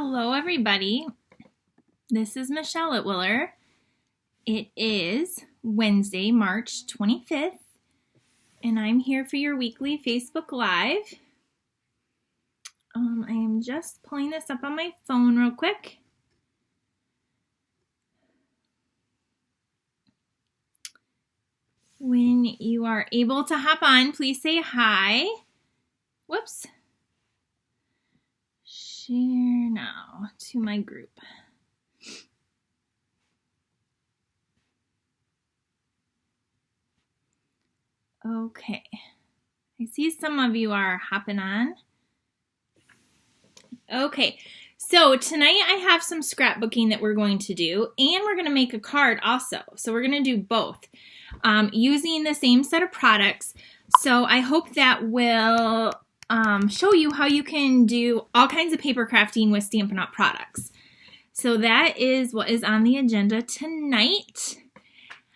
Hello everybody, this is Michelle at Willer. It is Wednesday, March 25th, and I'm here for your weekly Facebook Live. I am just pulling this up on my phone real quick. When you are able to hop on, please say hi. Whoops. Share now to my group. Okay, I see some of you are hopping on. Okay, so tonight I have some scrapbooking that we're going to do, and we're going to make a card also. So we're going to do both using the same set of products. So I hope that will show you how you can do all kinds of paper crafting with Stampin' Up! Products. So that is what is on the agenda tonight.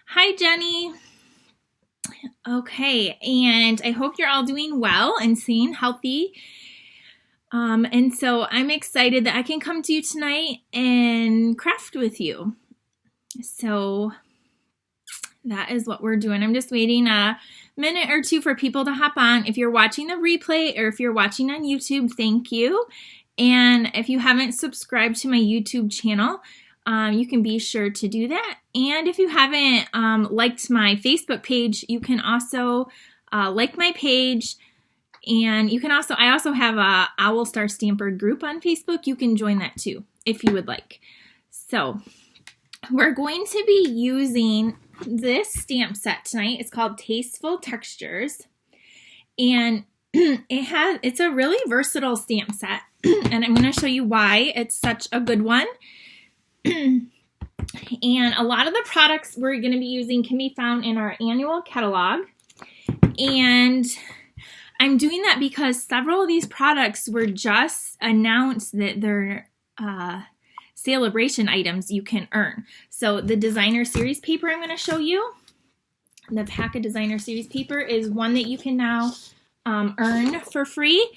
Hi, Jenny. Okay, and I hope you're all doing well and staying healthy. And so I'm excited that I can come to you tonight and craft with you. So that is what we're doing. I'm just waiting a minute or two for people to hop on. If you're watching the replay or if you're watching on YouTube, thank you. And if you haven't subscribed to my YouTube channel, you can be sure to do that. And if you haven't liked my Facebook page, you can also like my page. And you can also, I also have a Owl Star Stamper group on Facebook. You can join that too, if you would like. So we're going to be using this stamp set tonight. It's called Tasteful Textures. And it's a really versatile stamp set. And I'm going to show you why it's such a good one. And a lot of the products we're going to be using can be found in our annual catalog. And I'm doing that because several of these products were just announced that they're celebration items you can earn. So the designer series paper I'm going to show you, the pack of designer series paper is one that you can now earn for free.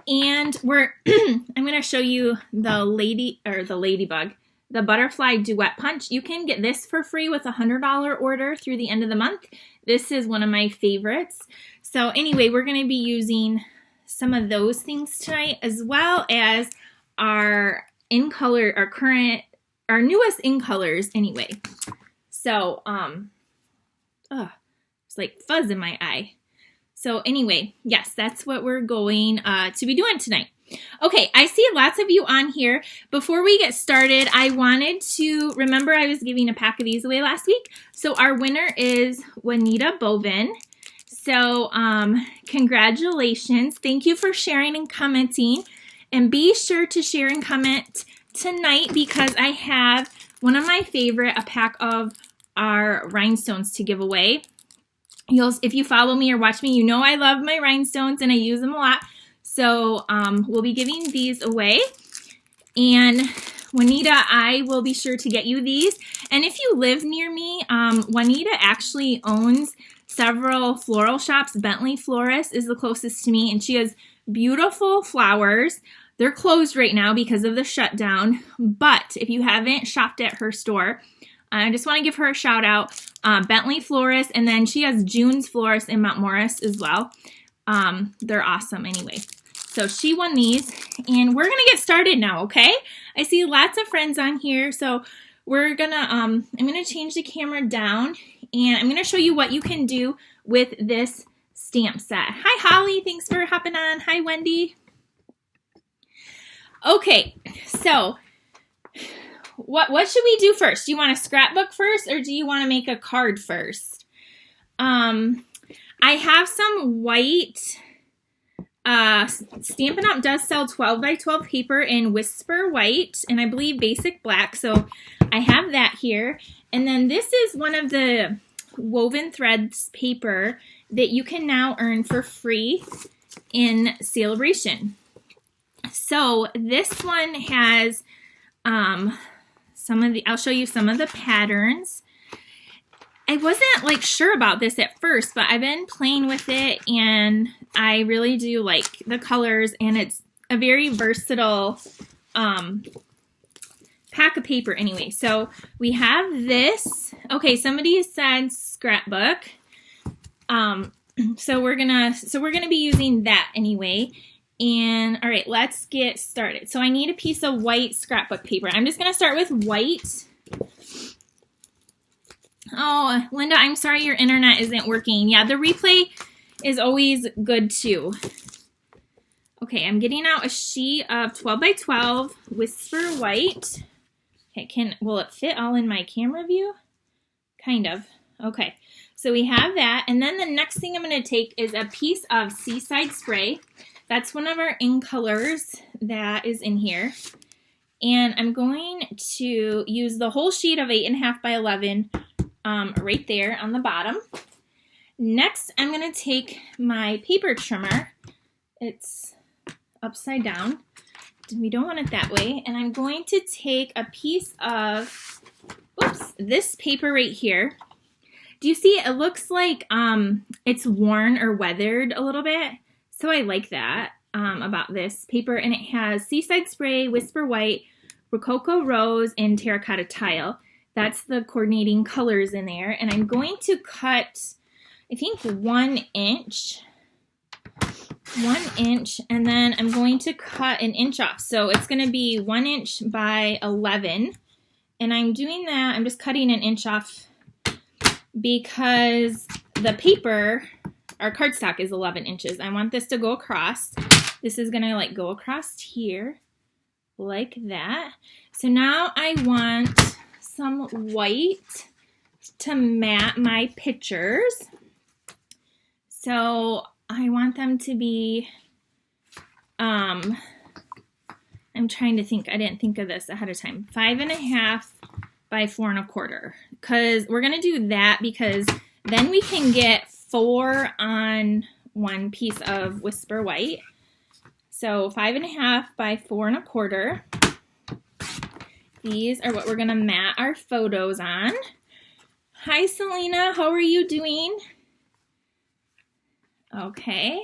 And I'm going to show you the ladybug, the butterfly duet punch. You can get this for free with a $100 order through the end of the month. This is one of my favorites. So anyway, we're going to be using some of those things tonight, as well as our our newest in colors anyway. So, it's like fuzz in my eye. So anyway, yes, that's what we're going to be doing tonight. Okay, I see lots of you on here. Before we get started, I wanted to remember I was giving a pack of these away last week. So our winner is Juanita Bovin. So congratulations. Thank you for sharing and commenting. And be sure to share and comment tonight because I have one of my favorite, a pack of our rhinestones to give away. If you follow me or watch me, you know I love my rhinestones and I use them a lot. So we'll be giving these away. And Juanita, I will be sure to get you these. And if you live near me, Juanita actually owns several floral shops. Bentley Florist is the closest to me, and she has beautiful flowers. They're closed right now because of the shutdown, but if you haven't shopped at her store, I just want to give her a shout out. Bentley Florist, and then she has June's Florist in Mount Morris as well. They're awesome anyway. So she won these, and we're gonna get started now, okay? I see lots of friends on here, so we're gonna, I'm gonna change the camera down, and I'm gonna show you what you can do with this stamp set. Hi, Holly, thanks for hopping on. Hi, Wendy. Okay, so what should we do first? Do you want a scrapbook first, or do you want to make a card first? I have some white, Stampin' Up! Does sell 12 by 12 paper in Whisper White, and I believe Basic Black, so I have that here. And then this is one of the woven threads paper that you can now earn for free in Celebration. So this one has I'll show you some of the patterns. I wasn't like sure about this at first, but I've been playing with it and I really do like the colors, and it's a very versatile pack of paper anyway. So we have this. Okay, somebody said scrapbook. So we're gonna be using that anyway. And all right, let's get started. So I need a piece of white scrapbook paper. I'm just gonna start with white. Oh, Linda, I'm sorry your internet isn't working. Yeah, the replay is always good too. Okay, I'm getting out a sheet of 12 by 12 Whisper White. Okay, will it fit all in my camera view? Kind of. Okay, so we have that. And then the next thing I'm going to take is a piece of Seaside Spray. That's one of our in colors that is in here. And I'm going to use the whole sheet of 8.5 by 11 right there on the bottom. Next, I'm going to take my paper trimmer. It's upside down. We don't want it that way. And I'm going to take a piece of, this paper right here. Do you see it looks like it's worn or weathered a little bit? So I like that about this paper. And it has Seaside Spray, Whisper White, Rococo Rose, and Terracotta Tile. That's the coordinating colors in there. And I'm going to cut, I think, 1 inch. 1 inch, and then I'm going to cut an inch off. So it's going to be 1 inch by 11. And I'm doing that, I'm just cutting an inch off because the paper, our cardstock is 11 inches. I want this to go across. This is going to like go across here like that. So now I want some white to mat my pictures. So I want them to be, I'm trying to think, I didn't think of this ahead of time, 5.5 by 4 1/4, because we're going to do that because then we can get 4 on one piece of Whisper White. So 5.5 by 4 1/4. These are what we're going to mat our photos on. Hi, Selena. How are you doing? Okay.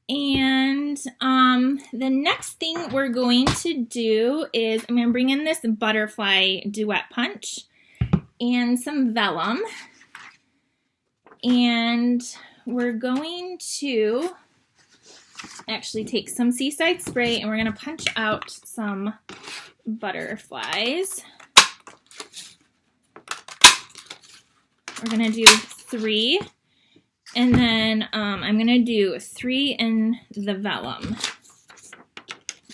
And the next thing we're going to do is I'm going to bring in this butterfly duet punch and some vellum. And we're going to actually take some Seaside Spray and we're going to punch out some butterflies. We're going to do 3. And then I'm going to do 3 in the vellum.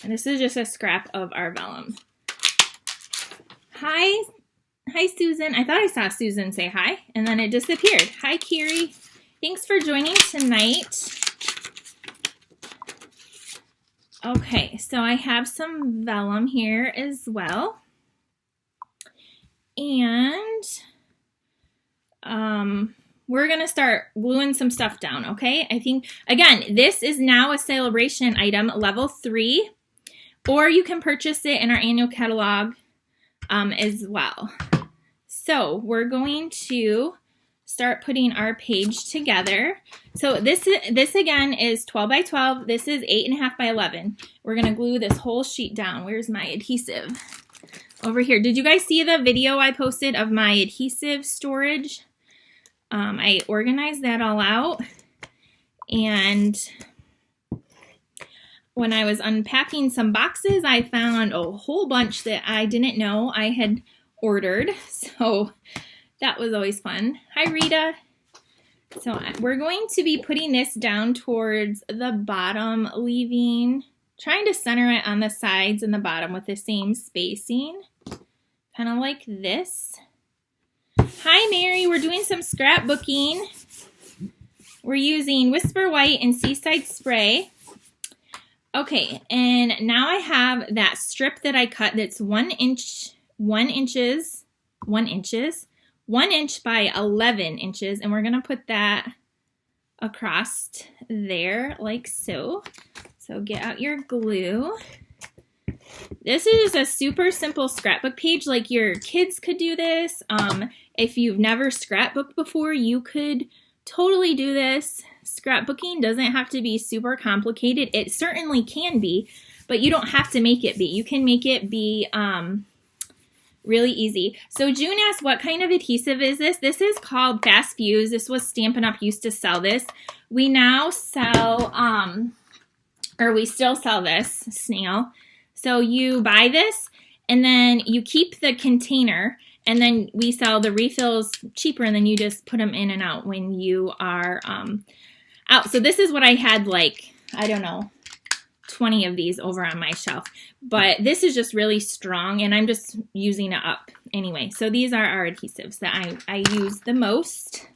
And this is just a scrap of our vellum. Hi, Susan. I thought I saw Susan say hi, and then it disappeared. Hi, Kiri. Thanks for joining tonight. Okay, so I have some vellum here as well. And we're going to start gluing some stuff down, okay? I think, again, this is now a celebration item, level 3, or you can purchase it in our annual catalog as well. So we're going to start putting our page together. So this again is 12 by 12. This is 8.5 by 11. We're going to glue this whole sheet down. Where's my adhesive? Over here. Did you guys see the video I posted of my adhesive storage? I organized that all out, and when I was unpacking some boxes, I found a whole bunch that I didn't know I had ordered, so that was always fun. Hi, Rita. So we're going to be putting this down towards the bottom, trying to center it on the sides and the bottom with the same spacing, kind of like this. Hi, Mary. We're doing some scrapbooking. We're using Whisper White and Seaside Spray. Okay, and now I have that strip that I cut that's 1 inch by 11 inches, and we're going to put that across there like so. So get out your glue. This is a super simple scrapbook page. Like, your kids could do this. If you've never scrapbooked before, you could totally do this. Scrapbooking doesn't have to be super complicated. It certainly can be, but you don't have to make it be. You can make it be really easy. So June asked, what kind of adhesive is this? This is called Fast Fuse. This was Stampin' Up used to sell this. We now sell, or we still sell this, snail. So you buy this and then you keep the container, and then we sell the refills cheaper, and then you just put them in and out when you are out. So this is what I had, like, I don't know, 20 of these over on my shelf. But this is just really strong, and I'm just using it up anyway. So these are our adhesives that I use the most.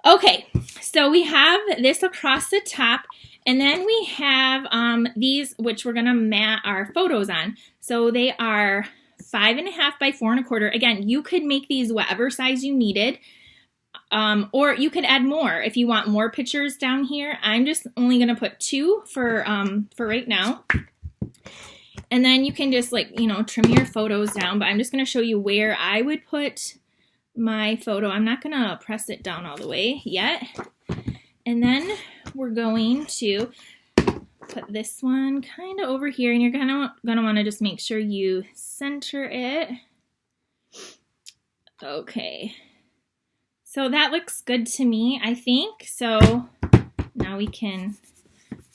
Okay, so we have this across the top, and then we have these, which we're gonna mat our photos on. So they are 5.5 by 4.25. Again, you could make these whatever size you needed, or you could add more if you want more pictures down here. I'm just only gonna put 2 for right now. And then you can just, like, you know, trim your photos down, but I'm just gonna show you where I would put my photo. I'm not gonna press it down all the way yet. And then we're going to put this one kind of over here, and you're gonna want to just make sure you center it. Okay, so that looks good to me, I think. So now we can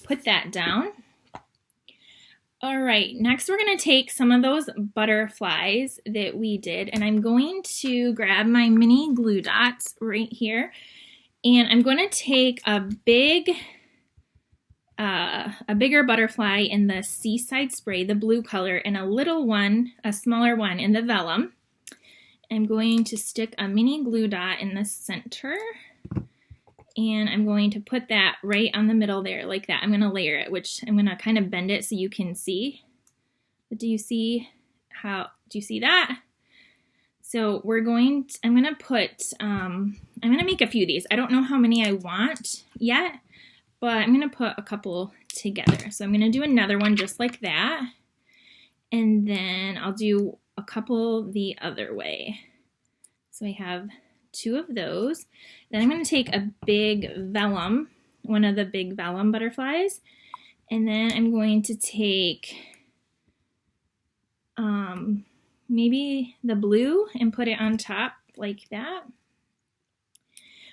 put that down. All right, next we're gonna take some of those butterflies that we did, and I'm going to grab my mini glue dots right here, and I'm going to take a bigger butterfly in the Seaside Spray, the blue color, and a little one, a smaller one in the vellum. I'm going to stick a mini glue dot in the center, and I'm going to put that right on the middle there, like that. I'm going to layer it, which I'm going to kind of bend it so you can see. But do you see that? So we're going to, I'm going to put, I'm going to make a few of these. I don't know how many I want yet, but I'm going to put a couple together. So I'm going to do another one just like that. And then I'll do a couple the other way. So I have 2 of those. Then I'm going to take a big vellum, one of the big vellum butterflies. And then I'm going to take maybe the blue and put it on top like that.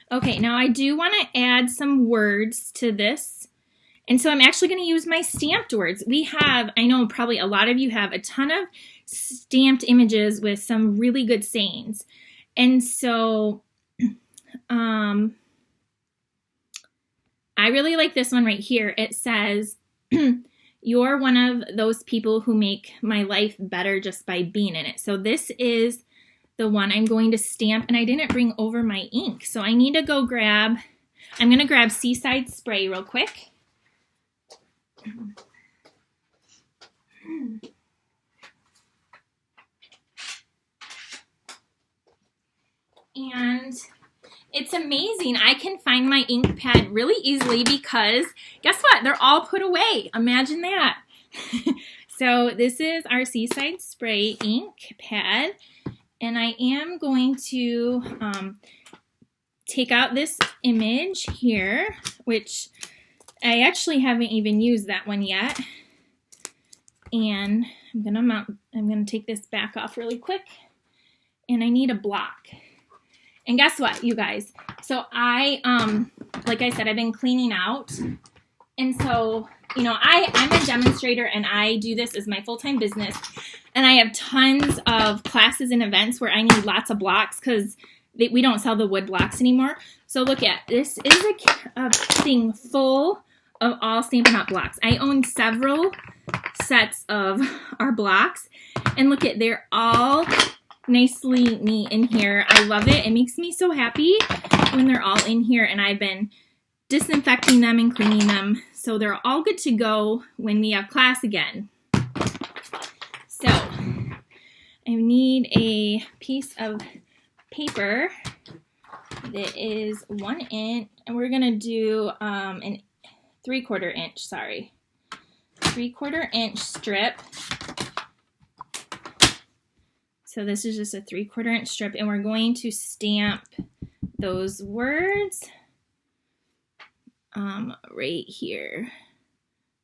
Okay, now I do want to add some words to this. And so I'm actually going to use my stamped words. We have, I know probably a lot of you have a ton of stamped images with some really good sayings. And so I really like this one right here. It says, you're one of those people who make my life better just by being in it. So this is the one I'm going to stamp, and I didn't bring over my ink. So I need to go grab, I'm going to grab Seaside Spray real quick. And it's amazing. I can find my ink pad really easily because guess what? They're all put away. Imagine that. So this is our Seaside Spray ink pad. And I am going to take out this image here, which I actually haven't even used that one yet. And I'm gonna take this back off really quick. And I need a block. And guess what, you guys? So I, like I said, I've been cleaning out. And so, you know, I'm a demonstrator, and I do this as my full-time business. And I have tons of classes and events where I need lots of blocks because we don't sell the wood blocks anymore. So look at, this is a thing full of all Stampin' Up blocks. I own several sets of our blocks. And look at, they're all nicely neat in here. I love it. It makes me so happy when they're all in here, and I've been disinfecting them and cleaning them so they're all good to go when we have class again. So I need a piece of paper that is 1 inch, and we're gonna do an 3/4 inch, sorry, 3/4 inch strip. So this is just a 3/4 inch strip, and we're going to stamp those words right here.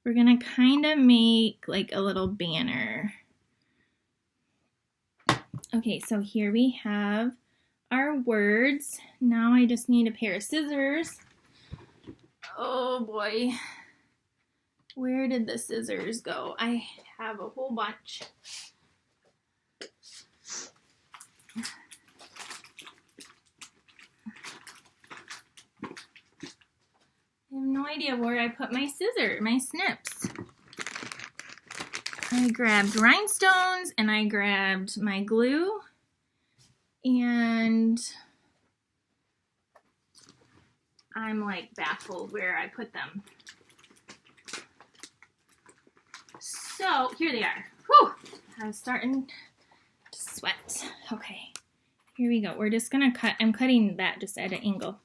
we're gonna kind of make like a little banner. Okay, so here we have our words. Now I just need a pair of scissors. Oh boy, where did the scissors go? I have a whole bunch. I have no idea where I put my my snips. I grabbed rhinestones and I grabbed my glue and I'm like baffled where I put them. So here they are. Whew! I was starting to sweat. Okay, here we go. We're just gonna cut. I'm cutting that just at an angle.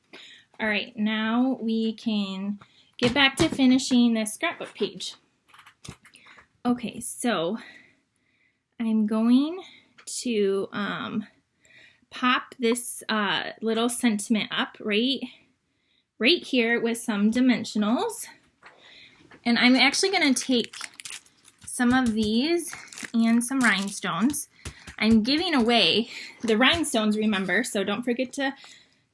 All right, now we can get back to finishing this scrapbook page. Okay, so I'm going to pop this little sentiment up right here with some dimensionals. And I'm actually going to take some of these and some rhinestones. I'm giving away the rhinestones, remember, so don't forget to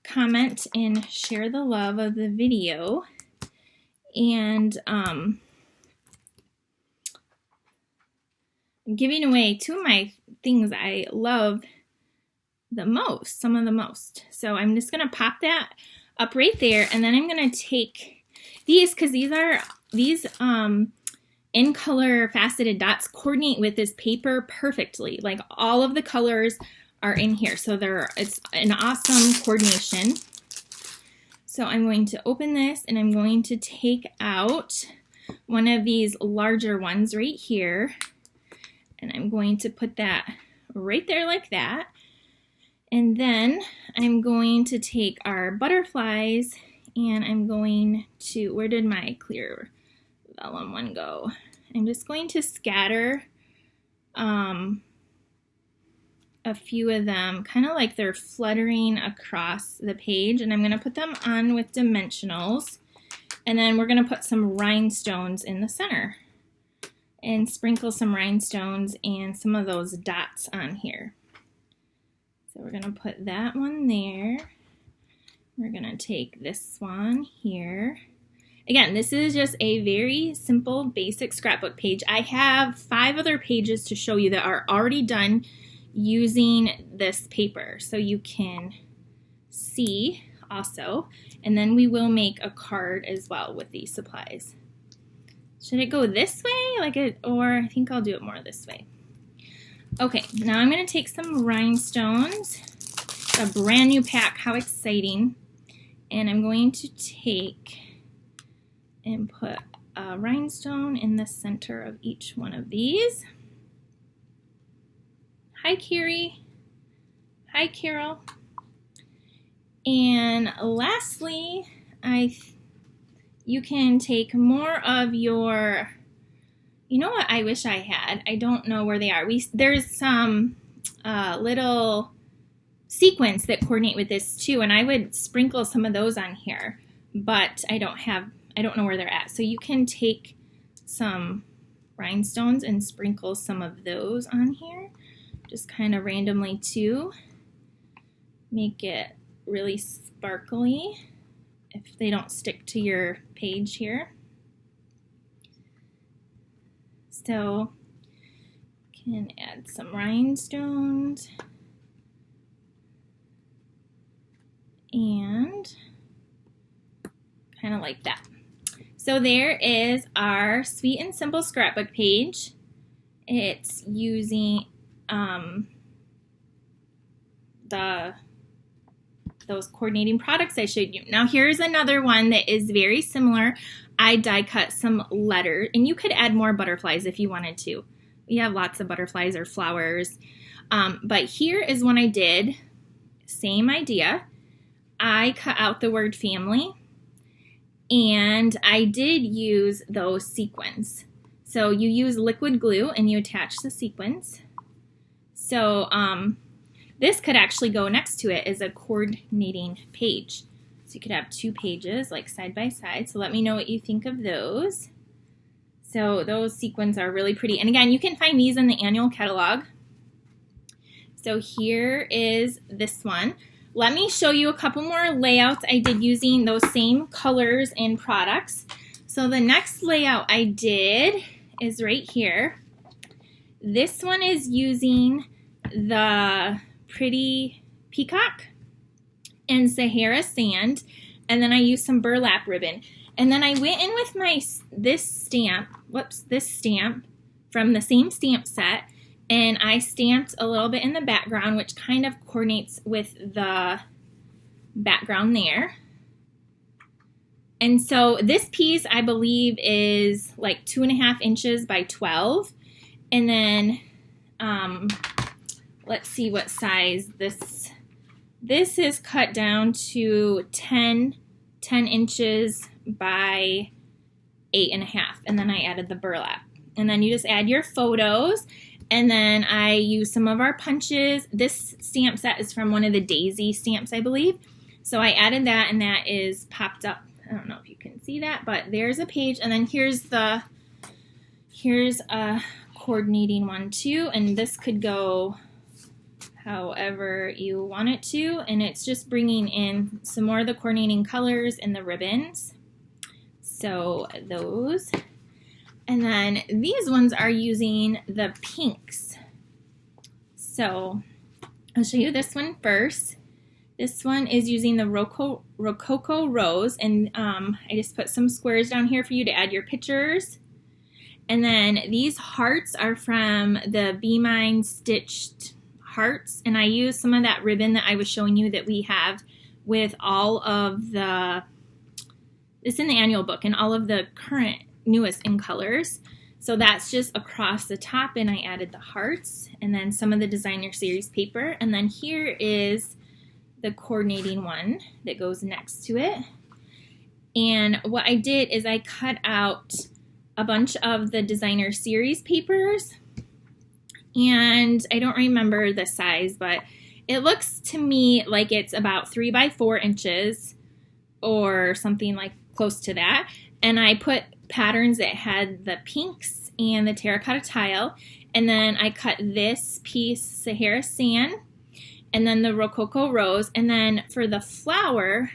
comment and share the love of the video. And I'm giving away two of my things I love the most, some of the most. So I'm just going to pop that up right there, and then I'm going to take these, because these in color faceted dots coordinate with this paper perfectly. Like all of the colors are in here, so it's an awesome coordination. So I'm going to open this and I'm going to take out one of these larger ones right here, and I'm going to put that right there like that. And then I'm going to take our butterflies and I'm going to, where did my clear vellum one go? I'm just going to scatter a few of them, kind of like they're fluttering across the page, and I'm going to put them on with dimensionals, and then we're going to put some rhinestones in the center and sprinkle some rhinestones and some of those dots on here. So we're going to put that one there. We're going to take this one here. Again, this is just a very simple, basic scrapbook page. I have 5 other pages to show you that are already done using this paper, so you can see also. And then we will make a card as well with these supplies. Should it go this way, or I think I'll do it more this way. Okay, now I'm going to take some rhinestones, a brand new pack, how exciting. And I'm going to take and put a rhinestone in the center of each one of these. Hi, Carrie. Hi, Carol. And lastly, you can take more of your, you know what I wish I had? I don't know where they are. There's some little sequins that coordinate with this too, and I would sprinkle some of those on here, but I don't know where they're at. So you can take some rhinestones and sprinkle some of those on here, just kind of randomly too. Make it really sparkly if they don't stick to your page here. So can add some rhinestones and kind of like that. So there is our Sweet and Simple scrapbook page. It's using those coordinating products I showed you. Now here's another one that is very similar. I die cut some letters, and you could add more butterflies if you wanted to. We have lots of butterflies or flowers. But here is one I did. Same idea. I cut out the word family, and I did use those sequins. So you use liquid glue and you attach the sequins. So this could actually go next to it as a coordinating page. So you could have 2 pages like side by side. So let me know what you think of those. So those sequins are really pretty. And again, you can find these in the annual catalog. So here is this one. Let me show you a couple more layouts I did using those same colors and products. So the next layout I did is right here. This one is using the Pretty Peacock and Sahara Sand, and then I used some burlap ribbon. And then I went in with this stamp from the same stamp set, and I stamped a little bit in the background, which kind of coordinates with the background there. And so this piece, I believe, is like 2.5 inches by 12. And then, let's see what size this is cut down to 10 inches by 8.5. And then I added the burlap. And then you just add your photos. And then I use some of our punches. This stamp set is from one of the Daisy stamps, I believe. So I added that, and that is popped up. I don't know if you can see that, but there's a page. And then here's a coordinating one too. And this could go however you want it to. And it's just bringing in some more of the coordinating colors and the ribbons. So those. And then these ones are using the pinks. So I'll show you this one first. This one is using the Rococo Rose, and I just put some squares down here for you to add your pictures. And then these hearts are from the Be Mine Stitched Hearts, and I used some of that ribbon that I was showing you that we have with all of the, it's in the annual book, and all of the current newest in colors. So that's just across the top, and I added the hearts and then some of the designer series paper. And then here is the coordinating one that goes next to it. And what I did is I cut out a bunch of the designer series papers, and I don't remember the size, but it looks to me like it's about 3 by 4 inches or something like close to that. And I put patterns that had the pinks and the terracotta tile, and then I cut this piece Sahara Sand, and then the Rococo Rose, and then for the flower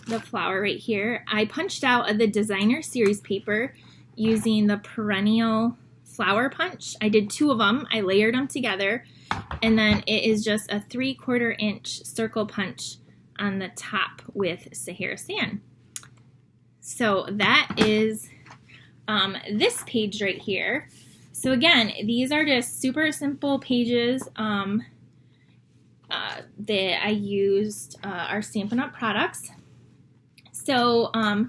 right here, I punched out of the designer series paper using the perennial flower punch. I did 2 of them. I layered them together, and then it is just a 3/4 inch circle punch on the top with Sahara Sand. So that is this page right here. So again, these are just super simple pages that I used our Stampin' Up! Products. So I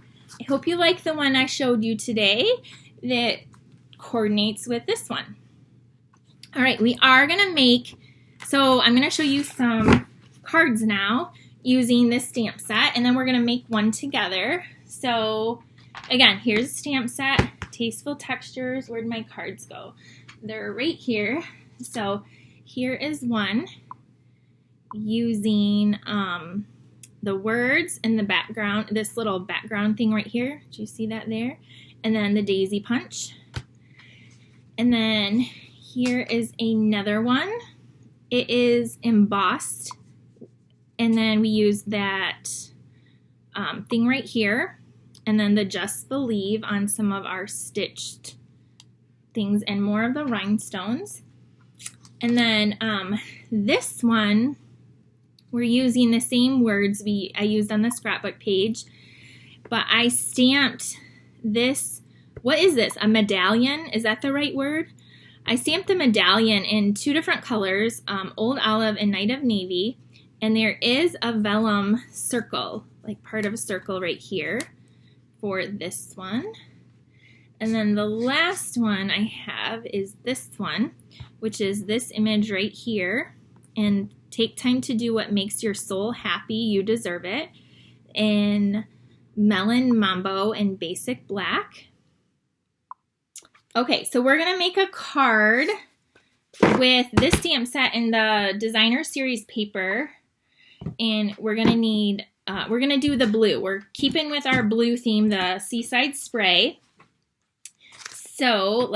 hope you like the one I showed you today that coordinates with this one. All right, we are going to make, so I'm going to show you some cards now using this stamp set, and then we're going to make one together. So again, here's a stamp set, Tasteful Textures. Where'd my cards go? They're right here. So here is one using the words in the background, this little background thing right here. Do you see that there? And then the daisy punch. And then here is another one. It is embossed. And then we use that thing right here. And then the Just Believe on some of our stitched things and more of the rhinestones. And then this one, we're using the same words I used on the scrapbook page, but I stamped this. What is this? A medallion? Is that the right word? I stamped the medallion in 2 different colors, Old Olive and Night of Navy, and there is a vellum circle, like part of a circle right here for this one. And then the last one I have is this one, which is this image right here. And take time to do what makes your soul happy. You deserve it. In Melon Mambo and Basic Black. Okay, so we're going to make a card with this stamp set and the designer series paper. And we're going to need, we're going to do the blue. We're keeping with our blue theme, the Seaside Spray. So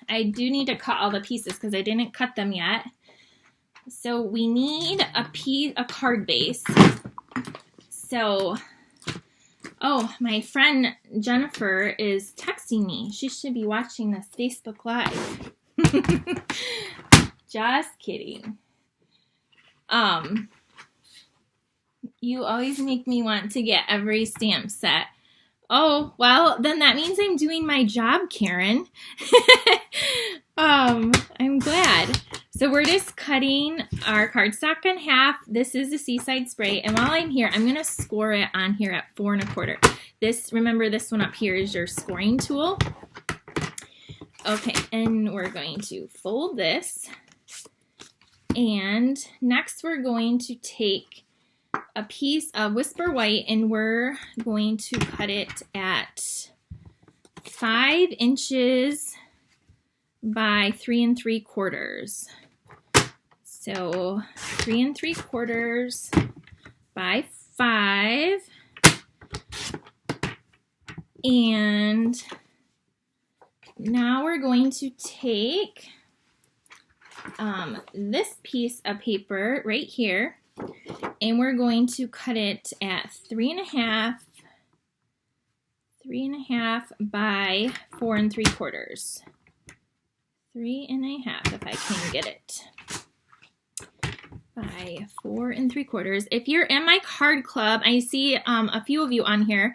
I do need to cut all the pieces because I didn't cut them yet. So we need a card base. So, oh, my friend Jennifer is texting me. She should be watching this Facebook Live. Just kidding. You always make me want to get every stamp set. Oh, well, then that means I'm doing my job, Karen. I'm glad. So we're just cutting our cardstock in half. This is the Seaside Spray. And while I'm here, I'm going to score it on here at 4 1/4. Remember this one up here is your scoring tool. Okay, and we're going to fold this. And next we're going to take a piece of Whisper White and we're going to cut it at 5 inches by 3 3/4. So 3 3/4 by 5. And now we're going to take this piece of paper right here, and we're going to cut it at 3 1/2 by 4 3/4. 3 1/2, if I can get it, by 4 3/4. If you're in my card club, I see a few of you on here.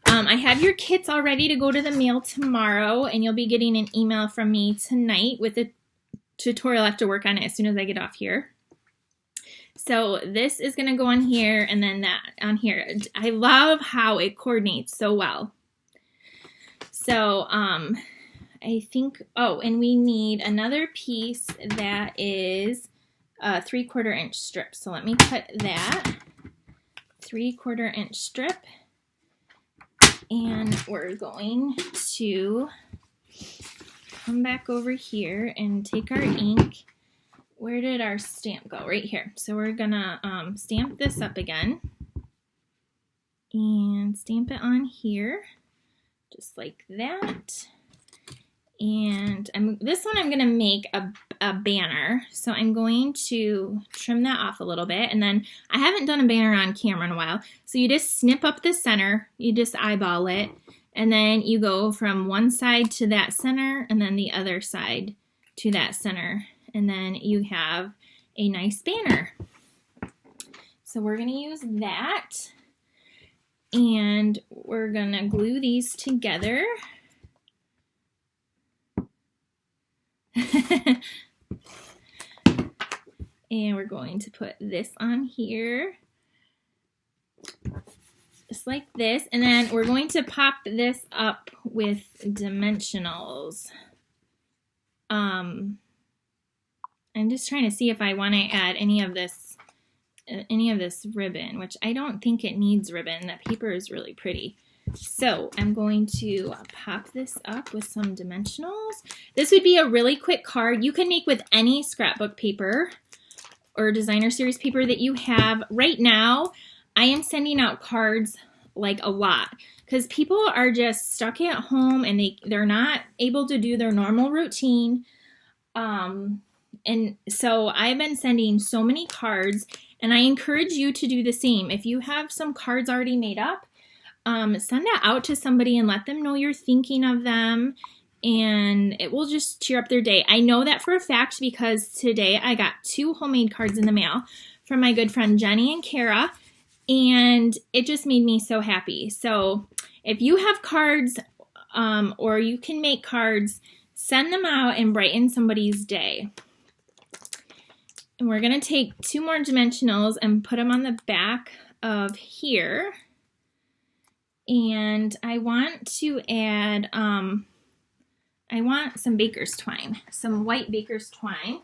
I have your kits all ready to go to the mail tomorrow, and you'll be getting an email from me tonight with a tutorial. I have to work on it as soon as I get off here. So this is going to go on here and then that on here. I love how it coordinates so well. So I think, oh, and we need another piece that is a 3/4 inch strip. So let me cut that 3/4 inch strip. And we're going to come back over here and take our ink. Where did our stamp go? Right here. So we're gonna stamp this up again and stamp it on here, just like that. And this one I'm gonna make a banner. So I'm going to trim that off a little bit. And then I haven't done a banner on camera in a while. So you just snip up the center, you just eyeball it, and then you go from one side to that center and then the other side to that center. And then you have a nice banner. So we're gonna use that. And we're gonna glue these together. And we're going to put this on here, just like this, and then we're going to pop this up with dimensionals. I'm just trying to see if I want to add any of this ribbon, which I don't think it needs ribbon. That paper is really pretty. So I'm going to pop this up with some dimensionals. This would be a really quick card you can make with any scrapbook paper or designer series paper that you have. Right now, I am sending out cards like a lot because people are just stuck at home and they're not able to do their normal routine. And so I've been sending so many cards, and I encourage you to do the same. If you have some cards already made up, send that out to somebody and let them know you're thinking of them, and it will just cheer up their day. I know that for a fact because today I got 2 homemade cards in the mail from my good friend Jenny and Kara, and it just made me so happy. So if you have cards or you can make cards, send them out and brighten somebody's day. And we're going to take 2 more dimensionals and put them on the back of here. And I want to add, I want some baker's twine, some white baker's twine.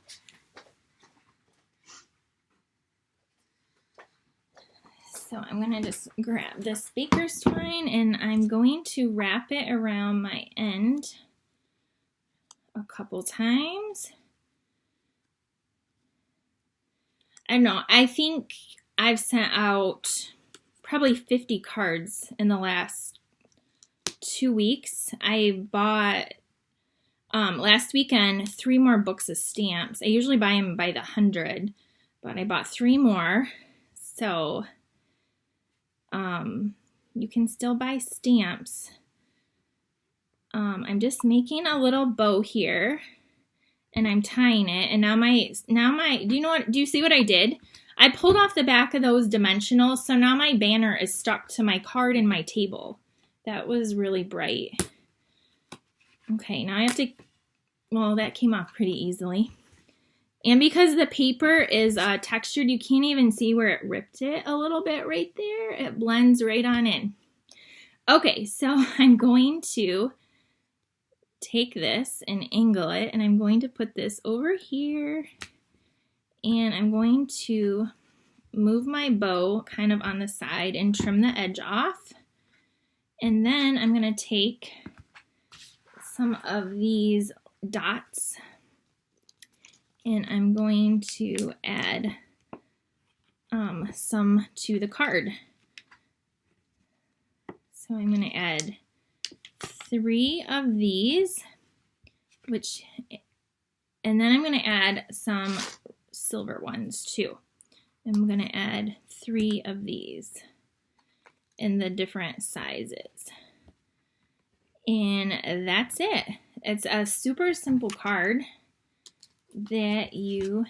So I'm going to just grab this baker's twine and I'm going to wrap it around my end a couple times. I don't know, I think I've sent out probably 50 cards in the last 2 weeks. I bought last weekend 3 more books of stamps. I usually buy them by the 100, but I bought 3 more. So you can still buy stamps. I'm just making a little bow here, and I'm tying it. And now my, do you see what I did? I pulled off the back of those dimensionals, so now my banner is stuck to my card and my table. That was really bright. Okay, now I have to, well, that came off pretty easily. And because the paper is textured, you can't even see where it ripped it a little bit right there. It blends right on in. Okay, so I'm going to take this and angle it, and I'm going to put this over here, and I'm going to move my bow kind of on the side and trim the edge off. And then I'm going to take some of these dots and I'm going to add some to the card. So I'm going to add 3 of these, and then I'm going to add some silver ones too. I'm going to add 3 of these in the different sizes. And that's it. It's a super simple card that you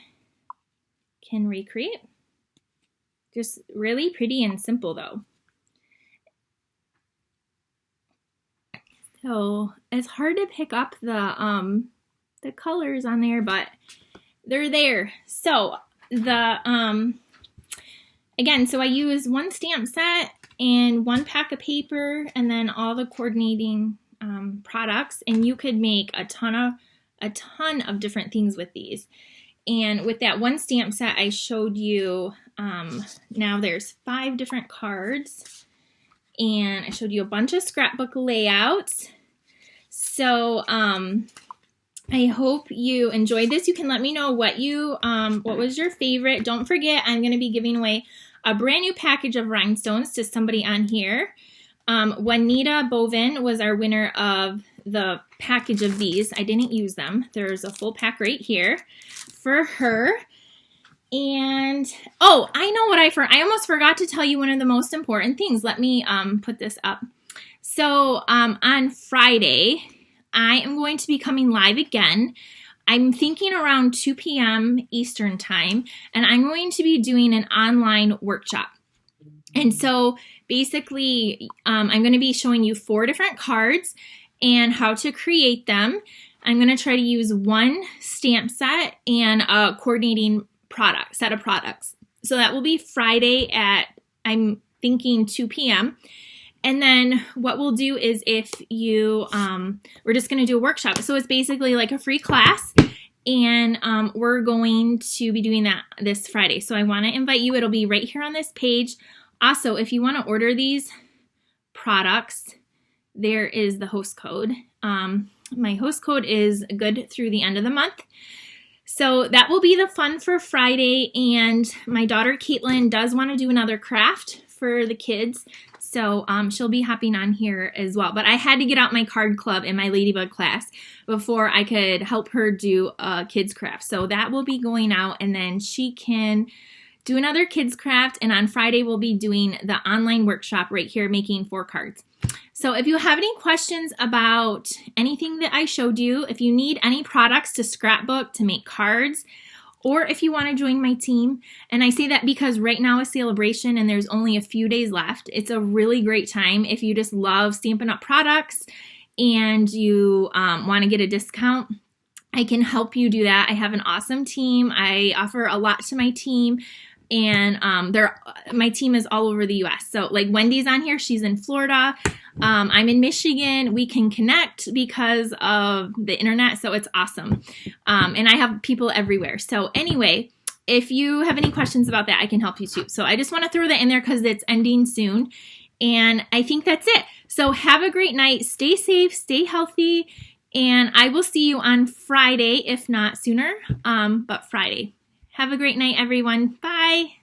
can recreate. Just really pretty and simple though. So it's hard to pick up the colors on there, but they're there. So the again, so I use 1 stamp set and 1 pack of paper, and then all the coordinating products. And you could make a ton of different things with these. And with that 1 stamp set, I showed you. Now there's 5 different cards, and I showed you a bunch of scrapbook layouts. So I hope you enjoyed this. You can let me know what was your favorite. Don't forget, I'm going to be giving away a brand new package of rhinestones to somebody on here. Juanita Bovin was our winner of the package of these. I didn't use them. There's a full pack right here for her. And, oh, I know what I almost forgot to tell you one of the most important things. Let me put this up. So on Friday, I am going to be coming live again. I'm thinking around 2 p.m. Eastern time, and I'm going to be doing an online workshop. And so basically, I'm going to be showing you 4 different cards and how to create them. I'm going to try to use 1 stamp set and a coordinating set of products. So that will be Friday at, I'm thinking 2 p.m. And then what we'll do is if you, we're just going to do a workshop. So it's basically like a free class, and we're going to be doing that this Friday. So I want to invite you. It'll be right here on this page. Also, if you want to order these products, there is the host code. My host code is good through the end of the month. So that will be the fun for Friday. And my daughter Caitlin does want to do another craft for the kids. So she'll be hopping on here as well. But I had to get out my card club in my Ladybug class before I could help her do a kids craft. So that will be going out, and then she can do another kids craft. And on Friday, we'll be doing the online workshop right here, making 4 cards. So if you have any questions about anything that I showed you, if you need any products to scrapbook, to make cards, or if you want to join my team, and I say that because right now is celebration and there's only a few days left. It's a really great time if you just love Stampin' Up! Products and you want to get a discount. I can help you do that. I have an awesome team. I offer a lot to my team. And my team is all over the U.S. So like Wendy's on here. She's in Florida. I'm in Michigan. We can connect because of the internet. So it's awesome. And I have people everywhere. So anyway, if you have any questions about that, I can help you too. So I just want to throw that in there because it's ending soon. And I think that's it. So have a great night. Stay safe. Stay healthy. And I will see you on Friday, if not sooner, but Friday. Have a great night, everyone. Bye.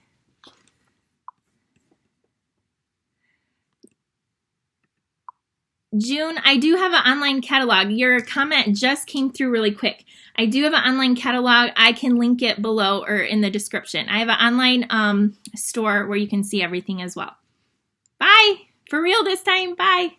June, I do have an online catalog. Your comment just came through really quick. I do have an online catalog. I can link it below or in the description. I have an online store where you can see everything as well. Bye. For real this time. Bye.